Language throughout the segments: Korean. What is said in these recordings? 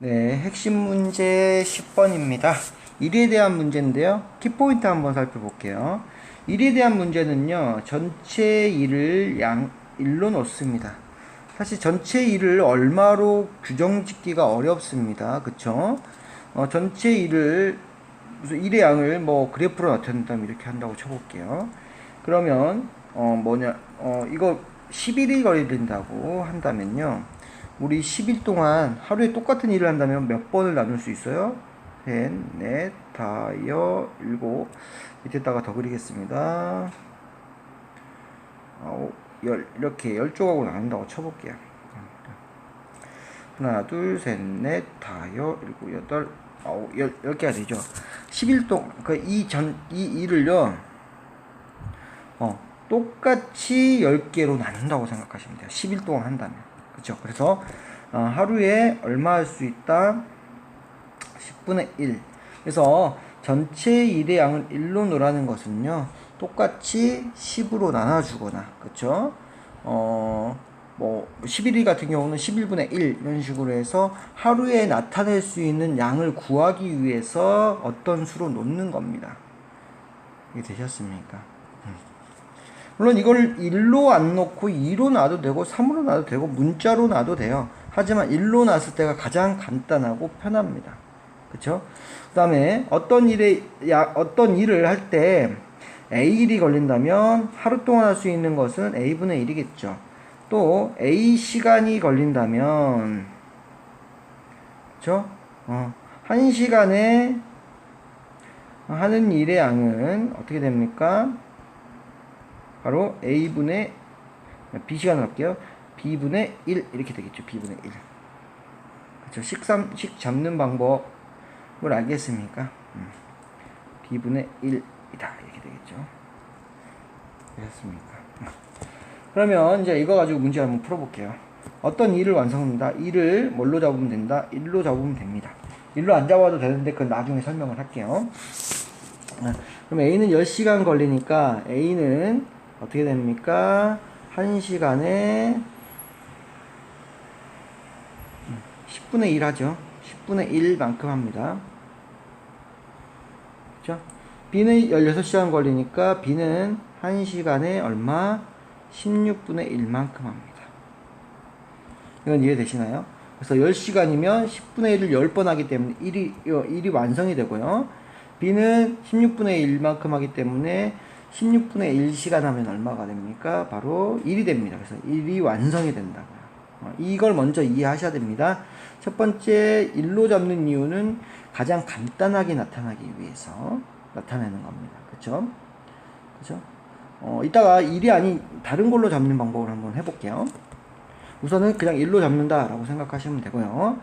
네, 핵심 문제 10번입니다. 1에 대한 문제인데요. 키포인트 한번 살펴볼게요. 1에 대한 문제는요, 전체 1을 1로 놓습니다. 사실 전체 1을 얼마로 규정 짓기가 어렵습니다. 그쵸? 전체 1을, 무슨 1의 양을 뭐 그래프로 나타낸다면 이렇게 한다고 쳐볼게요. 그러면, 이거 11이 걸린다고 한다면요. 우리 10일 동안 하루에 똑같은 일을 한다면 몇 번을 나눌 수 있어요? 셋, 넷, 다섯, 일곱. 밑에다가 더 그리겠습니다. 아홉, 열. 이렇게 10조각으로 나눈다고 쳐볼게요. 하나, 둘, 셋, 넷, 다섯, 일곱, 여덟, 아홉, 10개가 되죠. 10일 동안, 이 일을요, 똑같이 10개로 나눈다고 생각하시면 돼요. 10일 동안 한다면. 그쵸? 그래서 하루에 얼마 할 수 있다? 10분의 1. 그래서 전체 일의 양을 1로 놓으라는 것은요, 똑같이 10으로 나눠주거나, 그쵸? 11일 같은 경우는 11분의 1 이런 식으로 해서 하루에 나타낼 수 있는 양을 구하기 위해서 어떤 수로 놓는 겁니다. 이게 되셨습니까? 물론 이걸 1로 안 놓고 2로 놔도 되고 3으로 놔도 되고 문자로 놔도 돼요. 하지만 1로 놨을 때가 가장 간단하고 편합니다. 그쵸? 그 다음에 어떤 일을 할 때 A일이 걸린다면 하루 동안 할 수 있는 것은 A분의 1이겠죠. 또 A 시간이 걸린다면, 그쵸? 1시간에 하는 일의 양은 어떻게 됩니까? 바로 A분의 B시간을 할게요. B분의 1 이렇게 되겠죠. B분의 1. 그렇죠. 식 잡는 방법을 알겠습니까? B분의 1이다 이렇게 되겠죠. 되셨습니까? 그러면 이제 이거 가지고 문제 한번 풀어볼게요. 어떤 일을 완성합니다. 일을 뭘로 잡으면 된다? 1로 잡으면 됩니다. 1로 안 잡아도 되는데 그건 나중에 설명을 할게요. 그럼 A는 10시간 걸리니까 A는 어떻게 됩니까? 1시간에 10분의 1 하죠. 10분의 1만큼 합니다. 그죠? B는 16시간 걸리니까 B는 1시간에 얼마? 16분의 1만큼 합니다. 이건 이해되시나요? 그래서 10시간이면 10분의 1을 10번 하기 때문에 1이 완성이 되고요. B는 16분의 1만큼 하기 때문에 16분의 1시간 하면 얼마가 됩니까? 바로 1이 됩니다. 그래서 1이 완성이 된다고요. 이걸 먼저 이해하셔야 됩니다. 첫 번째 1로 잡는 이유는 가장 간단하게 나타나기 위해서 나타내는 겁니다. 그쵸? 그쵸? 이따가 1이 아닌 다른 걸로 잡는 방법을 한번 해볼게요. 우선은 그냥 1로 잡는다 라고 생각하시면 되고요.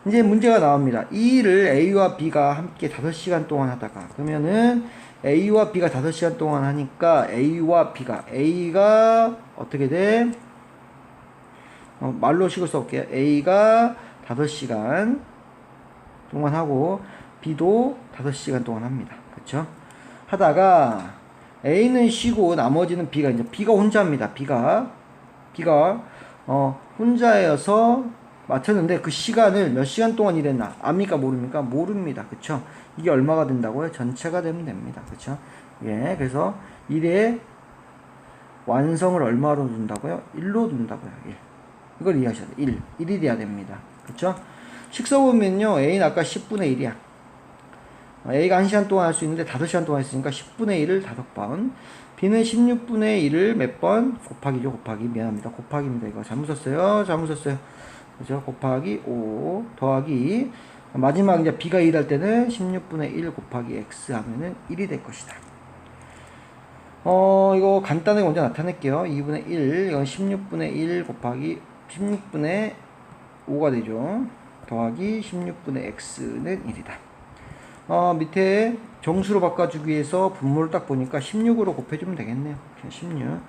이제 문제가 나옵니다. 이 일을 A와 B가 함께 5시간 동안 하다가, 그러면은 A와 B가 5시간 동안 하니까 A가 어떻게 돼? 말로 식을 써볼게요. A가 5시간 동안 하고 B도 5시간 동안 합니다. 그쵸? 하다가 A는 쉬고 나머지는 B가 혼자 합니다. B가 혼자여서 맞췄는데 그 시간을 몇 시간 동안 일했나 압니까 모릅니까? 모릅니다. 그쵸? 이게 얼마가 된다고요? 전체가 되면 됩니다. 그쵸? 예, 그래서 1의 완성을 얼마로 둔다고요? 1로 둔다고요. 1. 이걸 이해하셔야 돼요. 1이 돼야 됩니다. 그쵸? 식서 보면요, A는 아까 10분의 1이야. A가 1시간 동안 할 수 있는데 5시간 동안 했으니까 10분의 1을 5번. B는 16분의 1을 몇 번? 곱하기. 미안합니다. 곱하기입니다. 이거 잘못 썼어요. 그죠? 곱하기 5 더하기 마지막 이제 B가 1 할 때는 16분의 1 곱하기 X 하면은 1이 될 것이다. 이거 간단하게 먼저 나타낼게요. 2분의 1, 이건 16분의 1 곱하기 16분의 5가 되죠. 더하기 16분의 X는 1이다. 밑에 정수로 바꿔주기 위해서 분모를 딱 보니까 16으로 곱해주면 되겠네요. 16.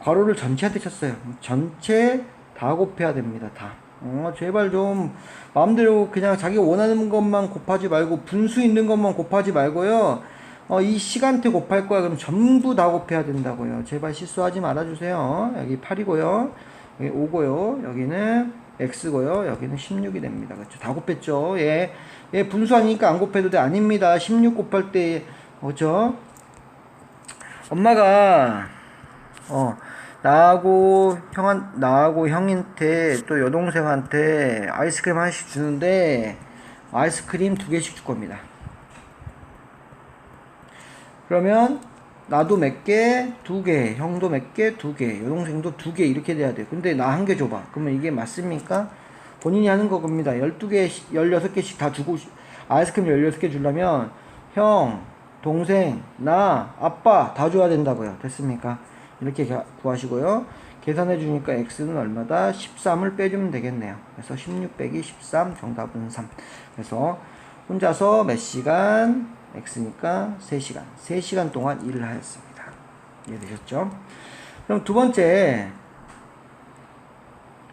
괄호를 전체한테 쳤어요. 전체 다 곱해야 됩니다. 다. 제발 좀 마음대로 그냥 자기 원하는 것만 곱하지 말고 분수 있는 것만 곱하지 말고요. 이 시간대 곱할 거야. 그럼 전부 다 곱해야 된다고요. 제발 실수하지 말아주세요. 여기 8이고요. 여기 5고요. 여기는 x고요. 여기는 16이 됩니다. 그렇죠? 다 곱했죠. 얘 분수하니까 안 곱해도 돼. 아닙니다. 16 곱할 때, 그렇죠? 엄마가, 나하고 형한테 또 여동생한테 아이스크림 하나씩 주는데, 아이스크림 2개씩 줄 겁니다. 그러면, 나도 몇 개? 2개. 형도 몇 개? 2개. 여동생도 2개. 이렇게 돼야 돼. 근데 나 1개 줘봐. 그러면 이게 맞습니까? 본인이 하는 겁니다. 12개, 16개씩 다 주고, 아이스크림 16개 주려면, 형, 동생, 나, 아빠 다 줘야 된다고요. 됐습니까? 이렇게 구하시고요. 계산해 주니까 x는 얼마다? 13을 빼주면 되겠네요. 그래서 16 빼기 13, 정답은 3. 그래서 혼자서 몇 시간? x니까 3시간. 3시간 동안 일을 하였습니다. 이해되셨죠? 그럼 두 번째,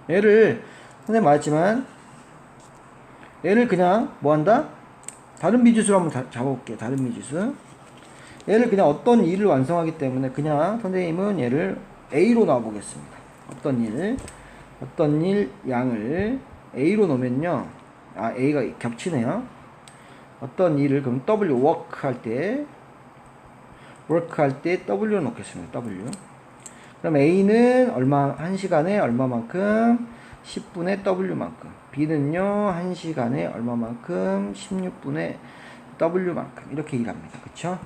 얘를, 선생님 말했지만, 얘를 그냥 뭐 한다? 다른 미지수로 한번 잡아볼게요. 다른 미지수. 얘를 그냥 어떤 일을 완성하기 때문에 그냥 선생님은 얘를 A로 놔보겠습니다. 어떤 일 양을 A로 놓으면요. A가 겹치네요. 어떤 일을 그럼 W work 할 때 W로 놓겠습니다. W. 그럼 A는 1시간에 얼마만큼? 10분의 W만큼. B는요, 1시간에 얼마만큼? 16분의 W만큼. 이렇게 일합니다. 그쵸?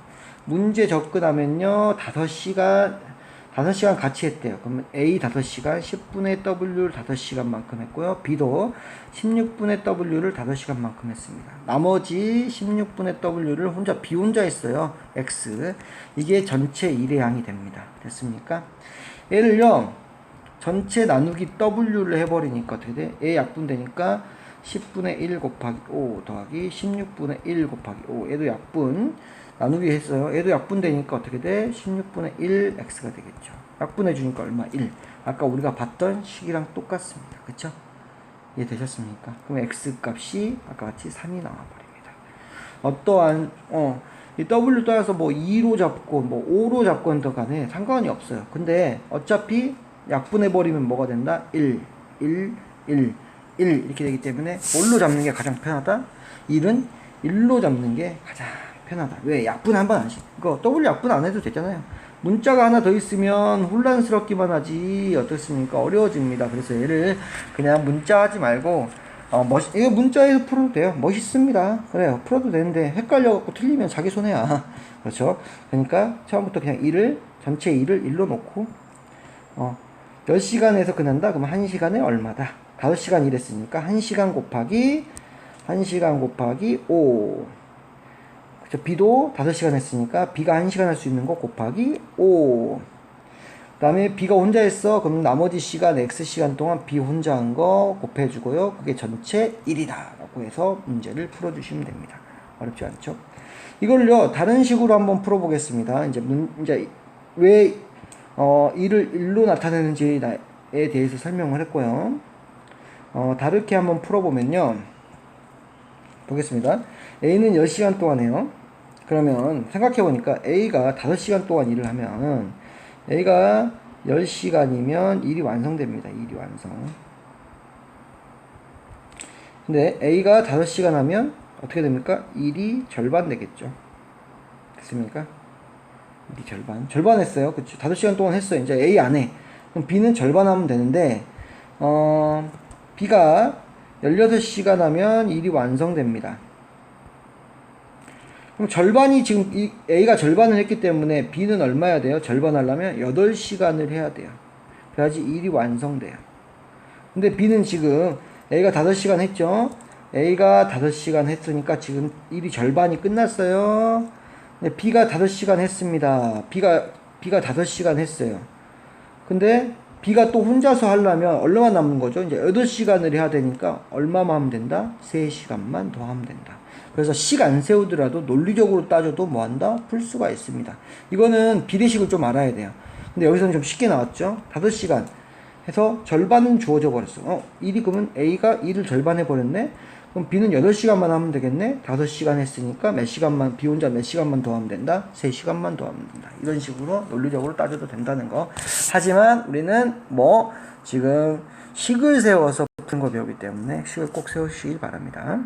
문제 접근하면요, 5시간 같이 했대요. 그러면 A 5시간, 10분의 W를 5시간만큼 했고요. B도 16분의 W를 5시간만큼 했습니다. 나머지 16분의 W를 B 혼자 했어요. X. 이게 전체 일의 양이 됩니다. 됐습니까? 얘를요, 전체 나누기 W를 해버리니까 어떻게 돼? A 약분되니까 10분의 1 곱하기 5 더하기 16분의 1 곱하기 5. 얘도 약분. 나누기 했어요. 얘도 약분되니까 어떻게 돼? 16분의 1 x가 되겠죠. 약분해주니까 얼마? 1. 아까 우리가 봤던 식이랑 똑같습니다. 그쵸? 이해되셨습니까? 그럼 x 값이 아까 같이 3이 나와버립니다. 어떠한, 이 w 따라서 뭐 2로 잡고 뭐 5로 잡건 더 간에 상관이 없어요. 근데 어차피 약분해버리면 뭐가 된다? 1 이렇게 되기 때문에 뭘로 잡는 게 가장 편하다? 1은 1로 잡는 게 가장 편하다. 왜? 약분 한 번 하지. 이거 W 약분 안 해도 되잖아요. 문자가 하나 더 있으면 혼란스럽기만 하지 어떻습니까? 어려워집니다. 그래서 얘를 그냥 문자 하지 말고 이거 문자에서 풀어도 돼요. 멋있습니다. 그래요. 풀어도 되는데 헷갈려갖고 틀리면 자기 손해야. 그렇죠? 그러니까 처음부터 그냥 전체 2를 1로 놓고 10시간에서 끝난다? 그러면 1시간에 얼마다? 5시간 일했으니까 1시간 곱하기 5. 그쵸? B도 5시간 했으니까 B가 1시간 할 수 있는 거 곱하기 5. 그 다음에 B가 혼자 했어. 그럼 나머지 시간, X시간 동안 B 혼자 한 거 곱해주고요. 그게 전체 1이다. 라고 해서 문제를 풀어주시면 됩니다. 어렵지 않죠? 이걸요, 다른 식으로 한번 풀어보겠습니다. 이제 왜, 일을 1로 나타내는지에 대해서 설명을 했고요. 다르게 한번 풀어보면요. 보겠습니다. A는 10시간 동안 해요. 그러면 생각해보니까 A가 5시간 동안 일을 하면 A가 10시간이면 일이 완성됩니다. 일이 완성. 근데 A가 5시간 하면 어떻게 됩니까? 일이 절반 되겠죠. 됐습니까? 일이 절반 했어요. 그쵸? 5시간 동안 했어요. 이제 A 안 해. 그럼 B는 절반 하면 되는데 B가 16시간 하면 일이 완성됩니다. 그럼 절반이 지금 A가 절반을 했기 때문에 B는 얼마 해야 돼요? 절반 하려면 8시간을 해야 돼요. 그래야지 일이 완성돼요. 근데 B는 지금 A가 5시간 했죠? A가 5시간 했으니까 지금 일이 절반이 끝났어요. 근데 B가 5시간 했습니다. B가 5시간 했어요. 근데 B가 또 혼자서 하려면 얼마만 남는 거죠? 이제 8시간을 해야 되니까 얼마만 하면 된다? 3시간만 더 하면 된다. 그래서 식 안 세우더라도 논리적으로 따져도 뭐 한다? 풀 수가 있습니다. 이거는 비례식을 좀 알아야 돼요. 근데 여기서는 좀 쉽게 나왔죠? 5시간 해서 절반은 주어져 버렸어. 일이 그러면 A가 일을 절반 해버렸네? 그럼 B는 8시간만 하면 되겠네? 5시간 했으니까 B 혼자 몇 시간만 더 하면 된다? 3시간만 더 하면 된다. 이런 식으로 논리적으로 따져도 된다는 거. 하지만 우리는 지금 식을 세워서 푸는 거 배우기 때문에 식을 꼭 세우시길 바랍니다.